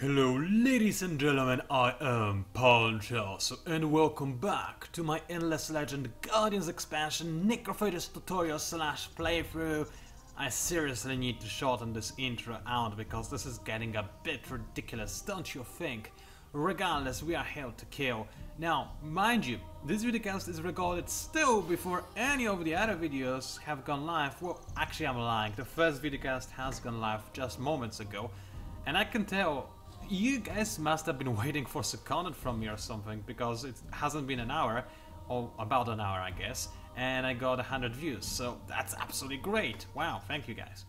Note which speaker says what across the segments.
Speaker 1: Hello ladies and gentlemen, I am PANCZASU and welcome back to my Endless Legend Guardians expansion Necrophages tutorial slash playthrough. I seriously need to shorten this intro out because this is getting a bit ridiculous, don't you think? Regardless, we are here to kill. Now, mind you, this videocast is recorded still before any of the other videos have gone live. Well, actually I'm lying, the first videocast has gone live just moments ago. And I can tell you guys must have been waiting for some content from me or something, because it hasn't been an hour, or about an hour I guess, and I got 100 views, so that's absolutely great. Wow, thank you guys.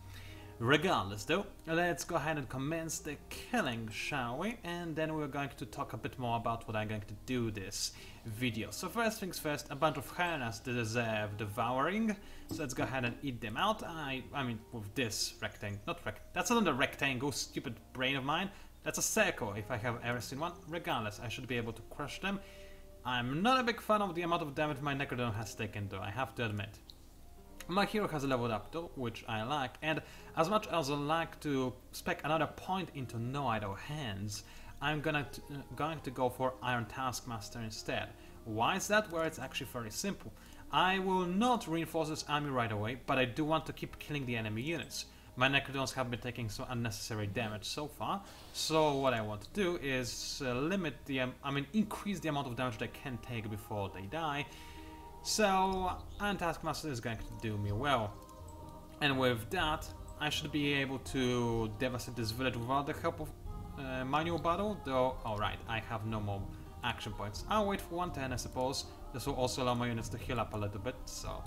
Speaker 1: Regardless though, let's go ahead and commence the killing, shall we? And then we're going to talk a bit more about what I'm going to do this video. So first things first, a bunch of hyenas deserve devouring, so let's go ahead and eat them out. I mean with this rectangle, that's not a rectangle, stupid brain of mine, that's a circle if I have ever seen one. Regardless, I should be able to crush them. I'm not a big fan of the amount of damage my Necrodon has taken though, I have to admit. My hero has leveled up though, which I like, and as much as I like to spec another point into no idle hands, I'm going to go for Iron Taskmaster instead. Why is that? Well, it's actually very simple. I will not reinforce this army right away, but I do want to keep killing the enemy units. My Necrodons have been taking some unnecessary damage so far, so what I want to do is increase the amount of damage they can take before they die. So, Iron Taskmaster is going to do me well. And with that, I should be able to devastate this village without the help of manual battle, though, alright, I have no more action points. I'll wait for 110, I suppose. This will also allow my units to heal up a little bit, so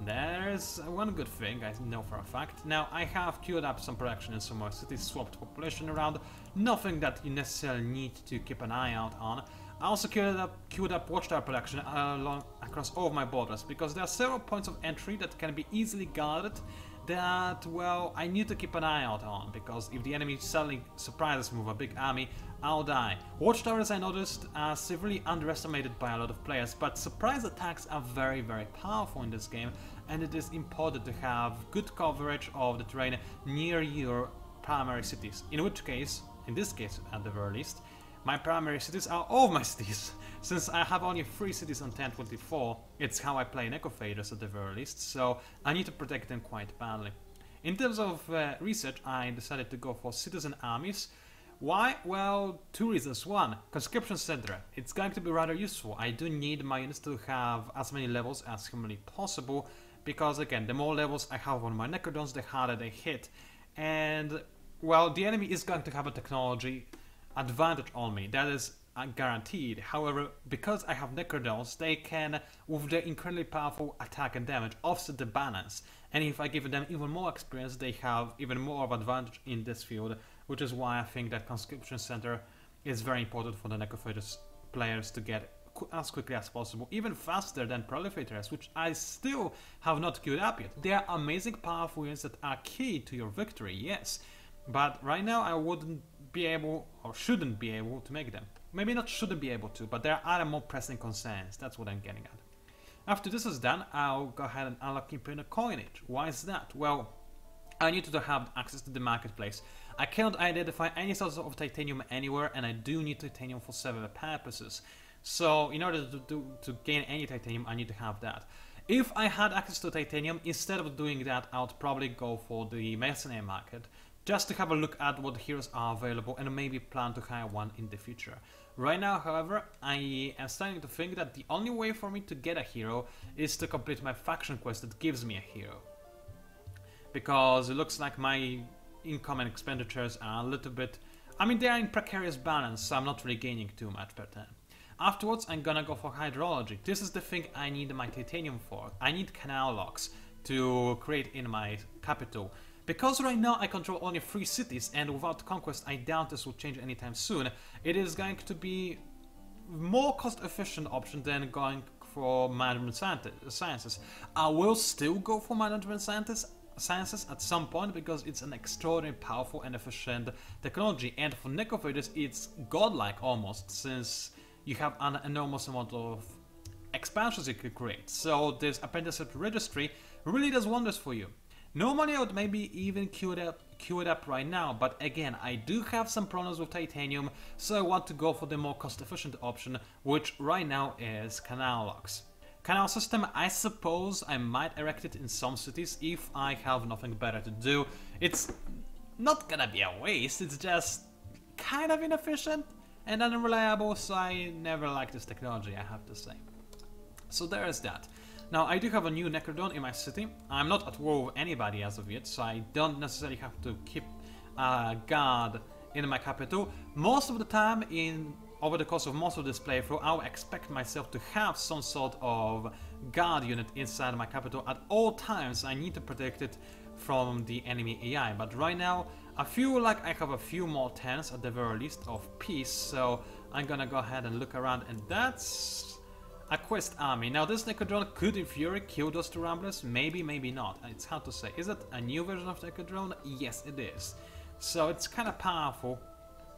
Speaker 1: there's one good thing, I know for a fact. Now, I have queued up some production in some more cities, swapped population around, nothing that you necessarily need to keep an eye out on. I also queued up watchtower production across all of my borders, because there are several points of entry that can be easily guarded that, well, I need to keep an eye out on, because if the enemy suddenly surprises me with a big army, I'll die. Watchtowers, I noticed, are severely underestimated by a lot of players, but surprise attacks are very, very powerful in this game, and it is important to have good coverage of the terrain near your primary cities, in this case at the very least, my primary cities are all of my cities. Since I have only 3 cities on 1024, it's how I play Necrophages at the very least, so I need to protect them quite badly. In terms of research, I decided to go for citizen armies. Why? Well, 2 reasons. 1, conscription center. It's going to be rather useful. I do need my units to have as many levels as humanly possible, because again, the more levels I have on my Necrodons, the harder they hit. And, well, the enemy is going to have a technology advantage on me, that is guaranteed. However, because I have Necrodons, they can, with their incredibly powerful attack and damage, offset the balance. And if I give them even more experience, they have even more of advantage in this field, which is why I think that Conscription Center is very important for the Necrophages players to get as quickly as possible, even faster than Proliferators, which I still have not queued up yet. They are amazing powerful units that are key to your victory, yes, but right now I wouldn't be able, or shouldn't be able, to make them. Maybe not shouldn't be able to, but there are other more pressing concerns, that's what I'm getting at. After this is done, I'll go ahead and unlock Imperial Coinage. Why is that? Well, I need to have access to the marketplace. I cannot identify any source of titanium anywhere, and I do need titanium for several purposes. So, in order to gain any titanium, I need to have that. If I had access to titanium, instead of doing that, I would probably go for the mercenary market, just to have a look at what heroes are available and maybe plan to hire one in the future. Right now, however, I am starting to think that the only way for me to get a hero is to complete my faction quest that gives me a hero. Because it looks like my income and expenditures are a little bit, they are in precarious balance, so I'm not really gaining too much per turn. Afterwards, I'm gonna go for hydrology. This is the thing I need my titanium for. I need canal locks to create in my capital. Because right now I control only 3 cities, and without conquest I doubt this will change anytime soon, it is going to be more cost-efficient option than going for management sciences. I will still go for management sciences at some point, because it's an extraordinarily powerful and efficient technology, and for Necrophages it's godlike almost, since you have an enormous amount of expansions you could create. So this apprenticeship registry really does wonders for you. Normally I would maybe even queue queue it up right now, but again, I do have some problems with titanium, so I want to go for the more cost-efficient option, which right now is canal locks. Canal system, I suppose I might erect it in some cities if I have nothing better to do. It's not gonna be a waste, it's just kind of inefficient and unreliable, so I never liked this technology, I have to say. So there is that. Now, I do have a new Necrodon in my city. I'm not at war with anybody as of yet, so I don't necessarily have to keep a guard in my capital. Most of the time, over the course of most of this playthrough, I'll expect myself to have some sort of guard unit inside my capital at all times. I need to protect it from the enemy AI, but right now, I feel like I have a few more turns at the very least of peace, so I'm gonna go ahead and look around, and that's a quest army. Now this Necrodrone could in theory kill those two Ramblers, maybe, maybe not. It's hard to say. Is it a new version of Necrodrone? Yes, it is. So it's kind of powerful.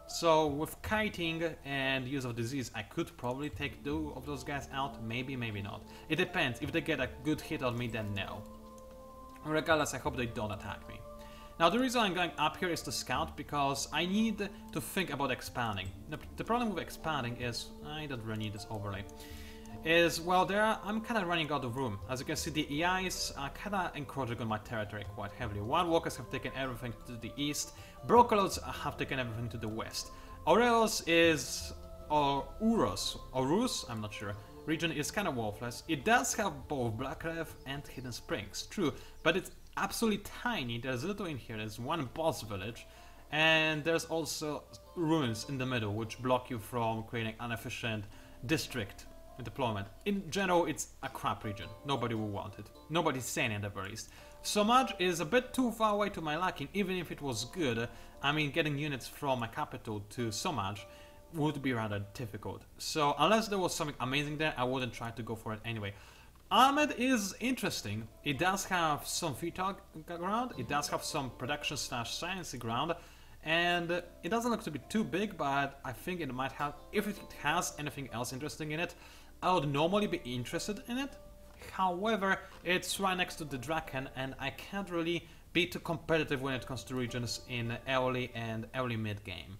Speaker 1: So with kiting and use of disease, I could probably take two of those guys out, maybe, maybe not. It depends. If they get a good hit on me, then no. Regardless, I hope they don't attack me. Now the reason I'm going up here is to scout, because I need to think about expanding. The problem with expanding is, I don't really need this overlay, is, well, I'm kind of running out of room. As you can see, the EIs are kind of encroaching on my territory quite heavily. Wild Walkers have taken everything to the east, Brocolods have taken everything to the west. Aureos is, or Urus, I'm not sure, region is kind of worthless. It does have both Black Reef and Hidden Springs, true, but it's absolutely tiny. There's little in here. There's one boss village, and there's also ruins in the middle which block you from creating an efficient district deployment. In general, it's a crap region. Nobody will want it. Nobody's sane at the very least. So much is a bit too far away to my liking. Even if it was good, I mean, getting units from my capital to so much would be rather difficult. So unless there was something amazing there, I wouldn't try to go for it anyway. Ahmed is interesting. It does have some VTOG ground, it does have some production / sciencey ground, and it doesn't look to be too big, but I think it might have, if it has anything else interesting in it, I would normally be interested in it. However, it's right next to the Draken, and I can't really be too competitive when it comes to regions in early and early mid game.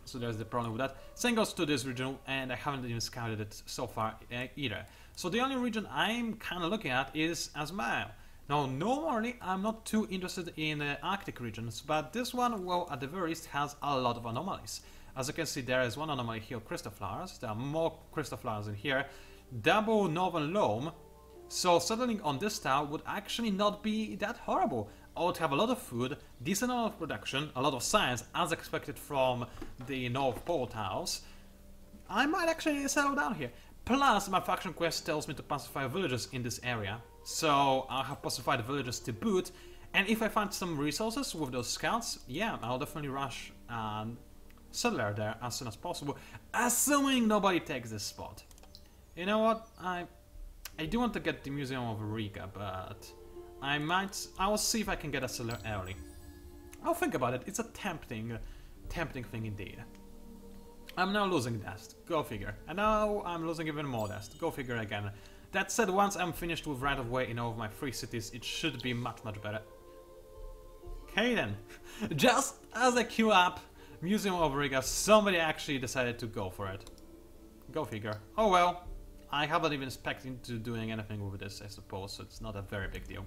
Speaker 1: So there's the problem with that. Same goes to this region, and I haven't even scouted it so far either. So the only region I'm kind of looking at is Azmael. Now, normally I'm not too interested in Arctic regions, but this one, well, at the very least has a lot of anomalies. As you can see, there is one anomaly here, crystal flowers. There are more crystal flowers in here. Double northern loam. So settling on this tower would actually not be that horrible. I would have a lot of food, decent amount of production, a lot of science, as expected from the North Pole tiles. I might actually settle down here. Plus, my faction quest tells me to pacify villagers in this area, so I'll have pacified villagers to boot, and if I find some resources with those scouts, yeah, I'll definitely rush and settler there as soon as possible, assuming nobody takes this spot. You know what, I do want to get the Museum of Riga, but I will see if I can get a settler early. I'll think about it, it's a tempting thing indeed. I'm now losing dust, go figure. And now I'm losing even more dust, go figure again. That said, once I'm finished with right of way in all of my 3 cities, it should be much better. Okay then, just as I queue up Museum of Riga, somebody actually decided to go for it. Go figure. Oh well, I haven't even expected to doing anything with this, I suppose, so it's not a very big deal.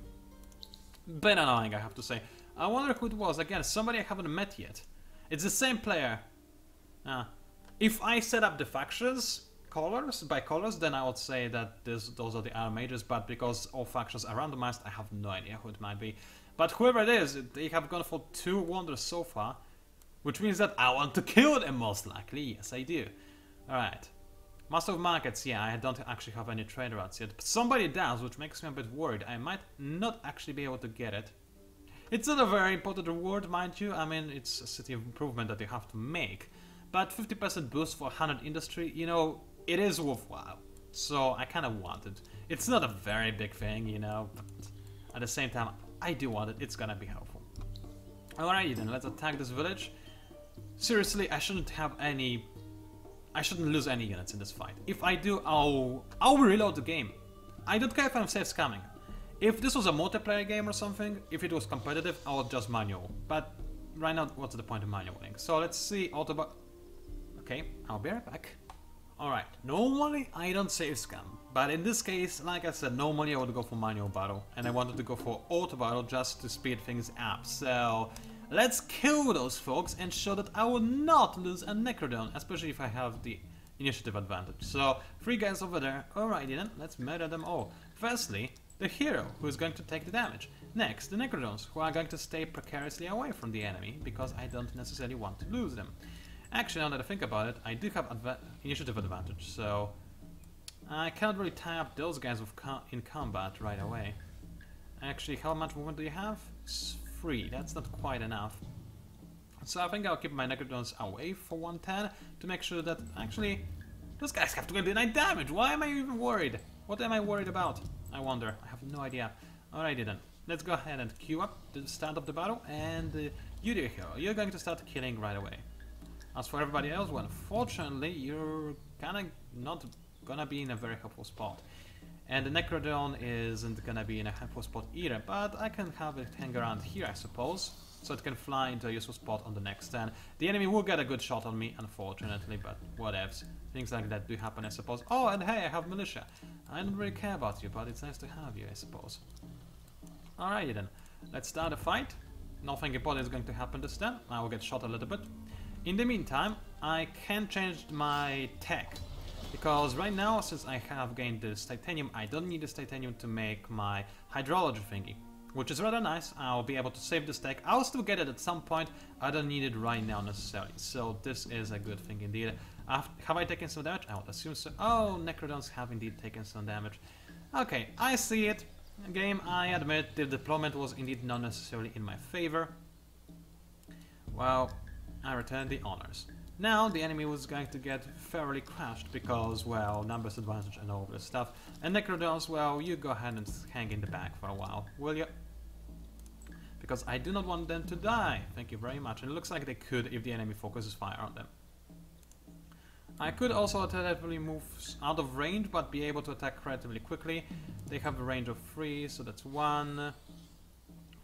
Speaker 1: Bit annoying, I have to say. I wonder who it was. Again, somebody I haven't met yet. It's the same player. If I set up the factions by colors, then I would say that those are the Iron Mages, but because all factions are randomized, I have no idea who it might be. But whoever it is, they have gone for 2 wonders so far, which means that I want to kill them most likely. Yes, I do. Alright. Master of Markets, yeah, I don't actually have any trade routes yet, but somebody does, which makes me a bit worried. I might not actually be able to get it. It's not a very important reward, mind you. I mean, it's a city of improvement that you have to make. But 50% boost for 100 industry, you know, it is worthwhile. So I kind of want it. It's not a very big thing, you know, but at the same time, I do want it. It's gonna be helpful. Alrighty then, let's attack this village. Seriously, I shouldn't lose any units in this fight. If I do, I'll reload the game. I don't care if I'm safe scamming. If this was a multiplayer game or something, if it was competitive, I would just manual. But right now, what's the point of manualing? So let's see auto. Okay, I'll be right back. Alright, normally I don't save scam, but in this case, like I said, normally I would go for manual battle, and I wanted to go for auto battle just to speed things up. So let's kill those folks and show that I will not lose a Necrodon, especially if I have the initiative advantage. So 3 guys over there. Alrighty then, let's murder them all. Firstly, the hero, who is going to take the damage. Next, the Necrodons, who are going to stay precariously away from the enemy, because I don't necessarily want to lose them. Actually, now that I think about it, I do have initiative advantage, so I can't really tie up those guys with in combat right away. Actually, how much movement do you have? 3, that's not quite enough. So I think I'll keep my Necrodons away for 110 to make sure that actually those guys have to deny damage. Why am I even worried? What am I worried about? I wonder. I have no idea. Alrighty then. Let's go ahead and queue up to the start of the battle, and you dear hero, you're going to start killing right away. As for everybody else, well, unfortunately, you're kinda not gonna be in a very helpful spot. And the Necrodon isn't gonna be in a helpful spot either, but I can have it hang around here, I suppose, so it can fly into a useful spot on the next turn. The enemy will get a good shot on me, unfortunately, but whatevs. Things like that do happen, I suppose. Oh, and hey, I have militia. I don't really care about you, but it's nice to have you, I suppose. Alrighty then, let's start a fight. Nothing important is going to happen this turn. I will get shot a little bit. In the meantime, I can change my tech, because right now, since I have gained this titanium, I don't need this titanium to make my hydrology thingy, which is rather nice. I'll be able to save this tech. I'll still get it at some point. I don't need it right now necessarily, so this is a good thing indeed. Have I taken some damage? I would assume so. Oh, Necrodons have indeed taken some damage. Okay, I see it. Game, I admit, the deployment was indeed not necessarily in my favor. Well, I returned the honors. Now the enemy was going to get fairly crushed because, well, numbers advantage and all this stuff. And Necrodons, well, you go ahead and hang in the back for a while, will you? Because I do not want them to die. Thank you very much. And it looks like they could if the enemy focuses fire on them. I could also alternatively move out of range, but be able to attack relatively quickly. They have a range of 3, so that's 1,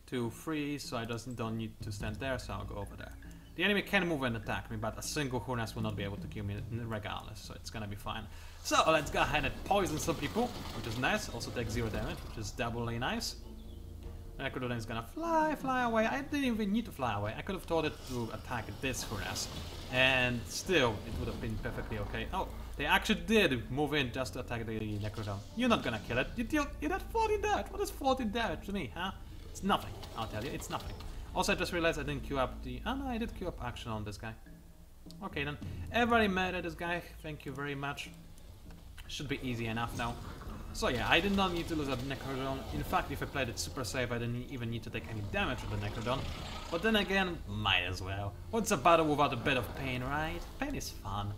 Speaker 1: 2, 3, so I don't need to stand there, so I'll go over there. The enemy can move and attack me, but a single Hornets will not be able to kill me regardless, so it's gonna be fine. So let's go ahead and poison some people, which is nice. Also take 0 damage, which is doubly nice. Necrodon is gonna fly away. I didn't even need to fly away. I could have told it to attack this Hornets, and still it would have been perfectly okay. Oh, they actually did move in just to attack the Necrodon. You're not gonna kill it. You did 14 damage. What is 14 damage to me, huh? It's nothing, I'll tell you, it's nothing. Also, I just realized I didn't queue up the... Oh no, I did queue up action on this guy. Okay then. Everybody mad at this guy. Thank you very much. Should be easy enough now. So yeah, I did not need to lose a Necrodon. In fact, if I played it super safe, I didn't even need to take any damage with the Necrodon. But then again, might as well. What's a battle without a bit of pain, right? Pain is fun.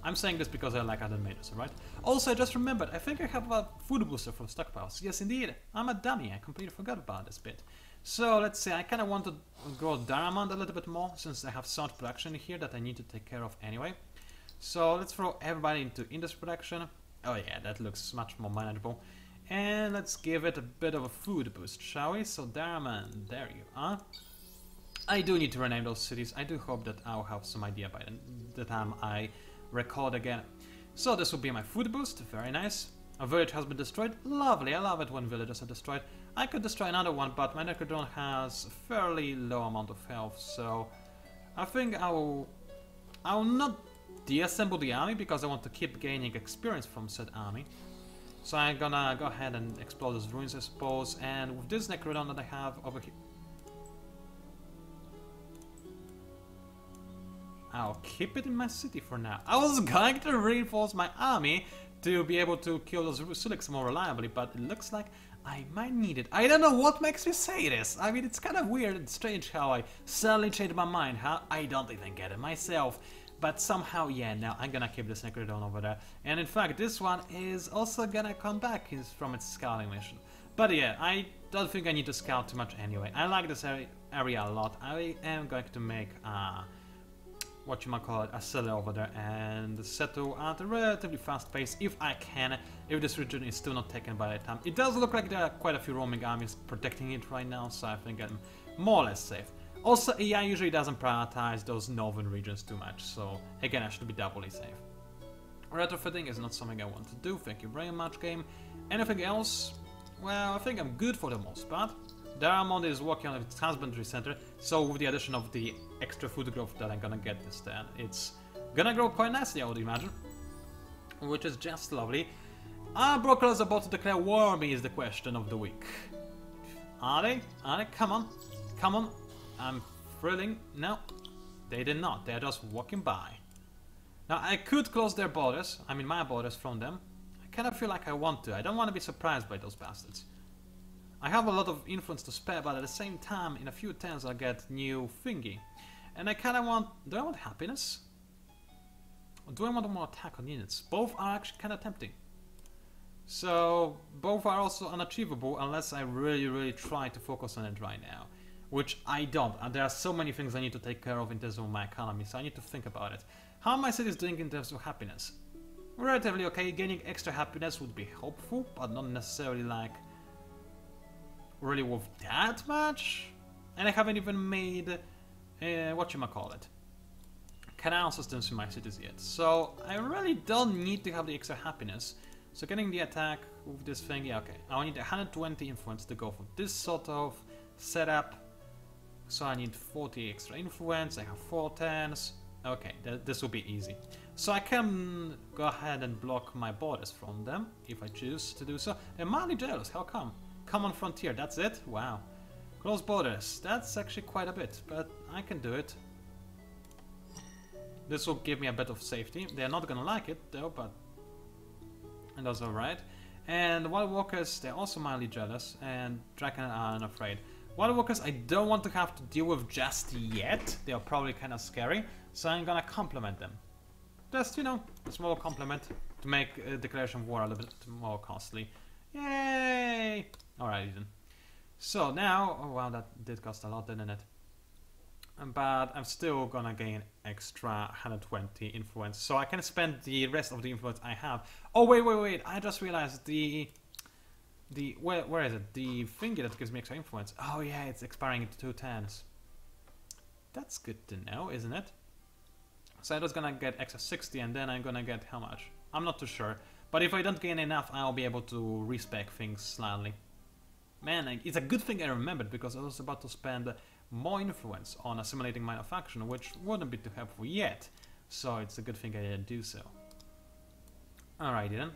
Speaker 1: I'm saying this because I like other mages, right? Also, I just remembered, I think I have a food booster from stockpiles. Yes, indeed. I'm a dummy. I completely forgot about this bit. So let's see, I kind of want to grow Daramond a little bit more, since I have sound production here that I need to take care of anyway. So let's throw everybody into industry production. Oh yeah, that looks much more manageable. And let's give it a bit of a food boost, shall we? So Daramond, there you are. I do need to rename those cities. I do hope that I'll have some idea by the time I record again. So this will be my food boost, very nice. A village has been destroyed. Lovely, I love it when villages are destroyed. I could destroy another one, but my Necrodon has a fairly low amount of health, so I think I'll not deassemble the army because I want to keep gaining experience from said army. So I'm gonna go ahead and explode those ruins, I suppose, and with this Necrodon that I have over here, I'll keep it in my city for now. I was going to reinforce my army to be able to kill those Suliks more reliably, but it looks like I might need it. I don't know what makes me say this. I mean, it's kind of weird and strange how I suddenly changed my mind, huh? I don't even get it myself. But somehow, yeah, now I'm gonna keep this Necrodon over there. And in fact, this one is also gonna come back from its scouting mission. But yeah, I don't think I need to scout too much anyway. I like this area a lot. I am going to make whatchamacallit, accelerate over there and settle at a relatively fast pace if I can, if this region is still not taken by the time. It does look like there are quite a few roaming armies protecting it right now, so I think I'm more or less safe. Also, AI usually doesn't prioritize those northern regions too much, so again, I should be doubly safe. Retrofitting is not something I want to do, thank you very much, game. Anything else? Well, I think I'm good for the most part. Daramond is working on its husbandry center, so with the addition of the extra food growth that I'm gonna get this turn, it's gonna grow quite nicely, I would imagine. Which is just lovely. Are brokers about to declare war on me is the question of the week. Are they? Are they? Come on. Come on. I'm thrilling. No, they did not. They're just walking by. Now, I could close their borders, I mean my borders from them. I kind of feel like I want to. I don't want to be surprised by those bastards. I have a lot of influence to spare, but at the same time, in a few turns I'll get new thingy. And I kind of want... Do I want happiness? Or do I want more attack on units? Both are actually kind of tempting. So, both are also unachievable unless I really try to focus on it right now. Which I don't. And there are so many things I need to take care of in terms of my economy, so I need to think about it. How are my cities doing in terms of happiness? Relatively okay. Gaining extra happiness would be helpful, but not necessarily like... really worth that much? And I haven't even made whatchamacallit, canal systems in my cities yet, so I really don't need to have the extra happiness. So getting the attack with this thing, yeah, okay. I need 120 influence to go for this sort of setup. So I need 40 extra influence, I have 4 turns. Okay, this will be easy. So I can go ahead and block my borders from them, if I choose to do so. And mildly jealous, how come? Common frontier, that's it? Wow. Close borders, that's actually quite a bit, but I can do it. This will give me a bit of safety. They're not gonna like it though, but that's alright. And Wild Walkers, they're also mildly jealous, and Draken are unafraid. Wild Walkers I don't want to have to deal with just yet. They are probably kind of scary, so I'm gonna compliment them. Just, you know, a small compliment to make a declaration of war a little bit more costly. Yay! Alright then. So now, oh wow, that did cost a lot, didn't it? But I'm still gonna gain extra 120 influence, so I can spend the rest of the influence I have. Oh wait! I just realized where is it? The thingy that gives me extra influence. Oh yeah, it's expiring in 2 turns. That's good to know, isn't it? So I'm just gonna get extra 60, and then I'm gonna get how much? I'm not too sure. But if I don't gain enough, I'll be able to respec things slightly. Man, it's a good thing I remembered, because I was about to spend more influence on assimilating minor faction, which wouldn't be too helpful yet. So it's a good thing I didn't do so. Alrighty then.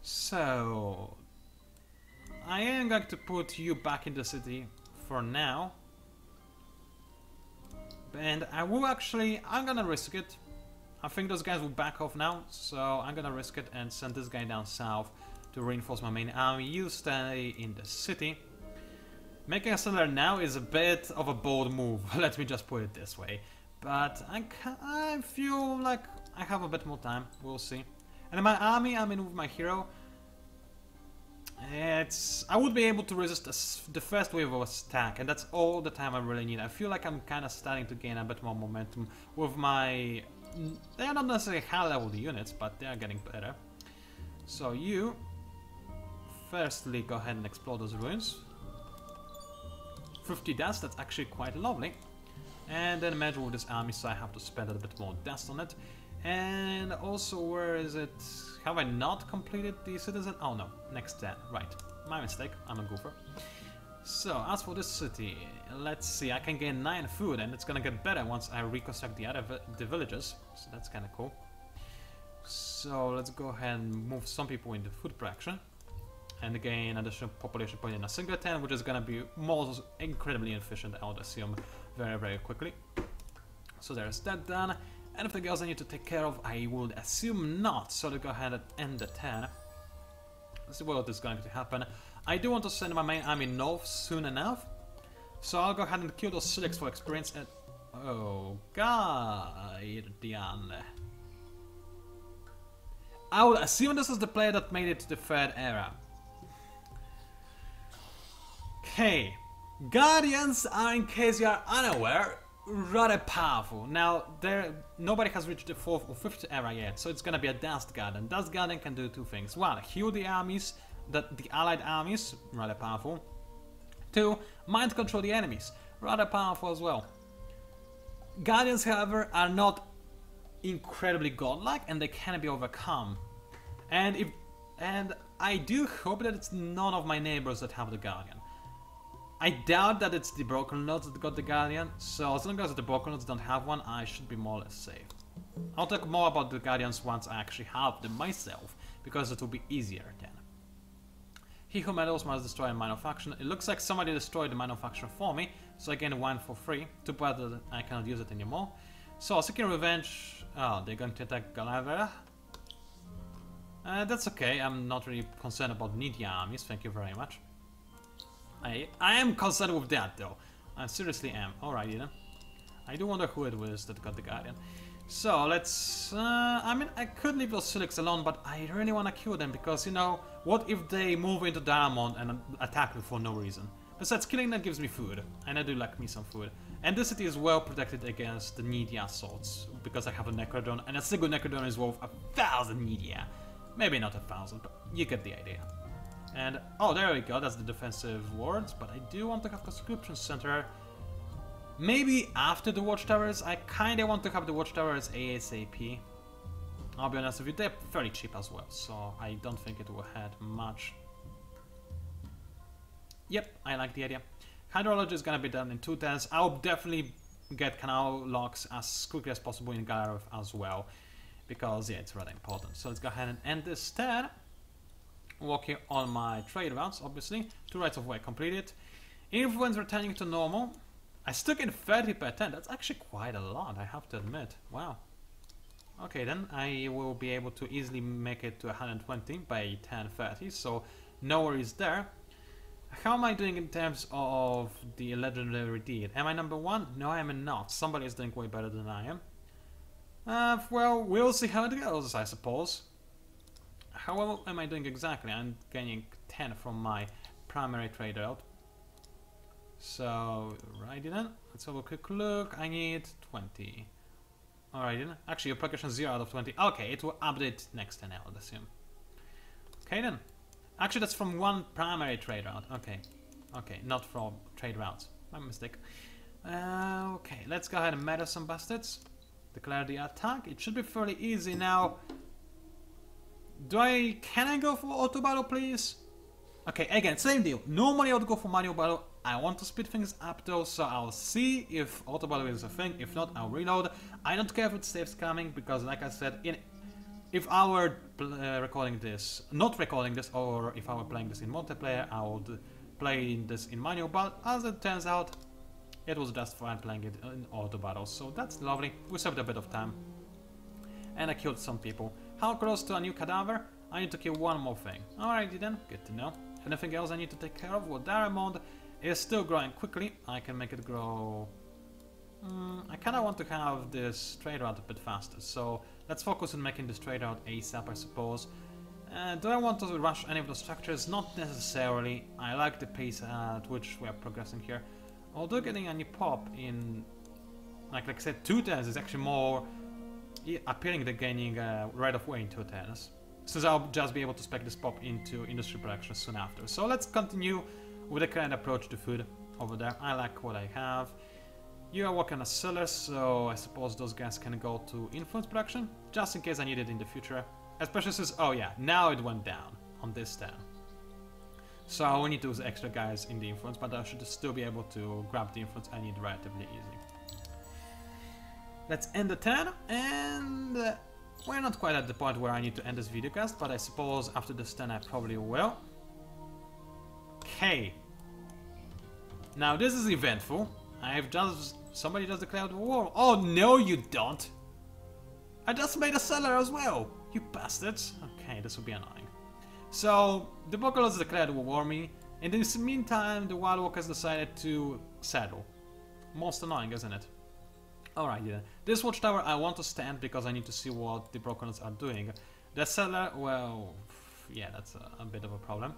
Speaker 1: So I am going to put you back in the city for now. And I will actually, I'm gonna risk it. I think those guys will back off now, so I'm gonna risk it and send this guy down south to reinforce my main army. You stay in the city. Making a settler now is a bit of a bold move, let me just put it this way. But I feel like I have a bit more time, we'll see. And in my army, I mean with my hero, I would be able to resist the first wave of attack, and that's all the time I really need. I feel like I'm kind of starting to gain a bit more momentum with my... They're not necessarily high-level units, but they are getting better. So you, firstly, go ahead and explode those ruins. 50 dust, that's actually quite lovely. And then merge with this army, so I have to spend a bit more dust on it. And also, where is it? Have I not completed the citizen? Oh no, next turn, right. My mistake, I'm a goofer. So, as for this city, let's see, I can gain 9 food, and it's gonna get better once I reconstruct the villages, so that's kinda cool. So, let's go ahead and move some people into food production, and gain additional population point in a single turn, which is gonna be most incredibly efficient, I would assume, very quickly. So there's that done. Anything else I need to take care of? I would assume not, so let's go ahead and end the turn. Let's see what is going to happen. I do want to send my main army north soon enough, so I'll go ahead and kill those Silics for experience and... Oh, Guardian. I would assume this is the player that made it to the 3rd era. Okay. Guardians are, in case you are unaware, rather powerful. Now, nobody has reached the 4th or 5th era yet, so it's gonna be a Dust Guardian. Dust Guardian can do two things. One, heal the armies, the allied armies, rather powerful. Two, mind control the enemies, rather powerful as well. Guardians, however, are not incredibly godlike, and they can be overcome. And I do hope that it's none of my neighbors that have the Guardian. I doubt that it's the Broken Lords that got the Guardian, so as long as the Broken Lords don't have one, I should be more or less safe. I'll talk more about the Guardians once I actually have them myself, because it will be easier then. He who meddles must destroy a minor faction. It looks like somebody destroyed the minor faction for me, so I gain one for free. Too bad that I cannot use it anymore. So, seeking revenge. Oh, they're going to attack Galavera. That's okay, I'm not really concerned about needy armies, thank you very much. I am concerned with that though. I seriously am. Alrighty then. I do wonder who it was that got the Guardian. So let's... I mean, I could leave those Silix alone, but I really want to kill them because, you know, what if they move into Diamond and attack me for no reason? Besides, killing them gives me food, and I do like me some food. And this city is well protected against the needy assaults, because I have a Necrodon, and a single Necrodon is worth 1,000 Needia. Maybe not 1,000, but you get the idea. And, oh, there we go, that's the defensive wards, but I do want to have conscription center. Maybe after the watchtowers. I kinda want to have the watchtowers ASAP. I'll be honest with you, they're fairly cheap as well, so I don't think it will add much. Yep, I like the idea. Hydrology is gonna be done in 2 turns. I'll definitely get canal locks as quickly as possible in Galarov as well, because, yeah, it's rather important. So let's go ahead and end this turn. Working on my trade routes, obviously. 2 rights of way completed. Influence returning to normal. I stuck in 30 per turn. That's actually quite a lot, I have to admit. Wow. Okay, then I will be able to easily make it to 120 by 10:30, so no worries there. How am I doing in terms of the legendary deed? Am I number 1? No, I am not. Somebody is doing way better than I am. Well, we'll see how it goes, I suppose. How well am I doing exactly? I'm gaining 10 from my primary trade route. So, righty then. Let's have a quick look. I need 20. Alrighty then. Actually, your progression 0 out of 20. Okay, it will update next turn, I would assume. Okay then. Actually, that's from 1 primary trade route. Okay. Okay, not from trade routes. My mistake. Okay, let's go ahead and meta some bastards. Declare the attack. It should be fairly easy now. Can I go for auto battle, please? Okay, again, same deal. Normally I would go for manual battle. I want to speed things up though, so I'll see if auto battle is a thing. If not, I'll reload. I don't care if it saves coming, because like I said, if I were recording this, not recording this, or if I were playing this in multiplayer, I would play this in manual, but as it turns out, it was just fine playing it in auto battle, so that's lovely. We saved a bit of time. And I killed some people. How close to a new cadaver? I need to kill one more thing. Alrighty then, good to know. Anything else I need to take care of? Well, Diamond is still growing quickly. I can make it grow... I kinda want to have this trade route a bit faster, so let's focus on making this trade route ASAP, I suppose. Do I want to rush any of the structures? Not necessarily. I like the pace at which we are progressing here. Although getting a new pop in, like I said, 2 turns is actually more appealing than gaining right of way in 2 turns, since I'll just be able to spec this pop into industry production soon after. So let's continue with the current approach to food over there. I like what I have. You are working as sellers, so I suppose those guys can go to influence production, just in case I need it in the future. Especially since, oh yeah, now it went down on this turn. So I will need those extra guys in the influence, but I should still be able to grab the influence I need relatively easy. Let's end the turn, and we're not quite at the point where I need to end this videocast, but I suppose after this turn I probably will. Okay. Now this is eventful. Somebody just declared war. Oh no, you don't! I just made a seller as well, you bastards. Okay, this will be annoying. So, the Vocaloids declared war on me. In this meantime, the Wild Walkers decided to settle. Most annoying, isn't it? Alright, yeah. This watchtower I want to stand because I need to see what the Brokenoids are doing. The seller, well, yeah, that's a bit of a problem.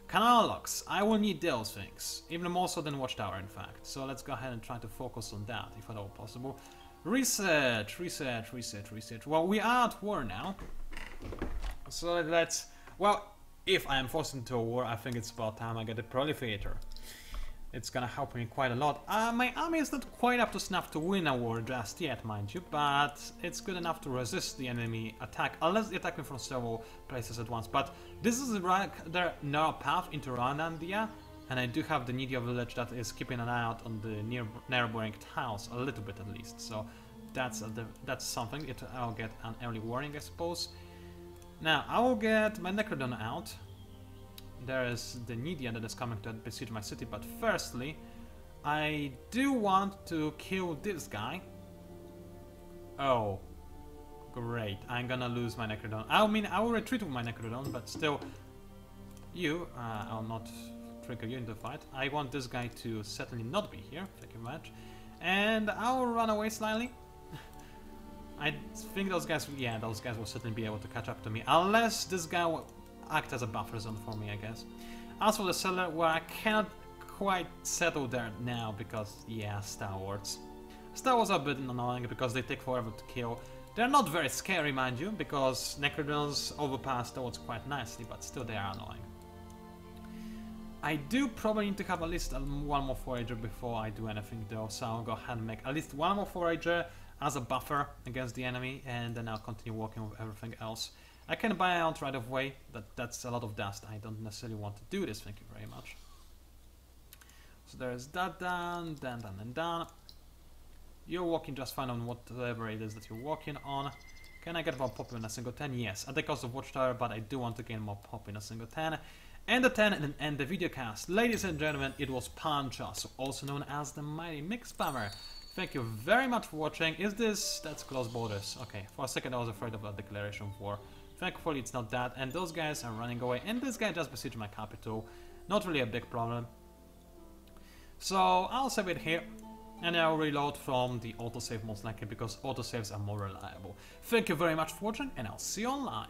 Speaker 1: Canal locks, I will need those things. Even more so than Watchtower, in fact. So let's go ahead and try to focus on that, if at all possible. Research. Well, we are at war now. So let's... Well, if I am forced into a war, I think it's about time I get a prolificator. It's gonna help me quite a lot. My army is not quite up to snuff to win a war just yet, mind you, but it's good enough to resist the enemy attack, unless they attack me from several places at once. But this is the narrow path into Rwandandia, and I do have the Nidia village that is keeping an eye out on the neighboring towns, a little bit at least. So that's something. I'll get an early warning, I suppose. Now, I will get my Necrodon out. There is the Nidia that is coming to besiege my city, but firstly, I do want to kill this guy. Oh, great. I'm gonna lose my Necrodon. I mean, I will retreat with my Necrodon, but still, I'll not trigger you into the fight. I want this guy to certainly not be here. Thank you very much. And I'll run away slightly. I think those guys will certainly be able to catch up to me, unless this guy will act as a buffer zone for me, I guess. As for the cellar, well, I cannot quite settle there now because, yeah, Star Wars. Star Wars are a bit annoying because they take forever to kill. They're not very scary, mind you, because Necrodons overpass Star Wars quite nicely, but still they are annoying. I do probably need to have at least one more forager before I do anything though, so I'll go ahead and make at least one more forager as a buffer against the enemy, and then I'll continue working with everything else. I can buy out right away, that's a lot of dust. I don't necessarily want to do this, thank you very much. So there's that done, done. You're working just fine on whatever it is that you're working on. Can I get more pop in a single 10? Yes, at the cost of Watchtower, but I do want to gain more pop in a single 10. And the 10 and end the video cast. Ladies and gentlemen, it was PANCZASU, also known as the Mighty Mix Spammer. Thank you very much for watching. That's close borders. Okay, for a second I was afraid of a declaration of war. Thankfully it's not that, and those guys are running away, and this guy just besieged my capital. Not really a big problem. So I'll save it here, and I'll reload from the autosave most likely, because autosaves are more reliable. Thank you very much for watching, and I'll see you online.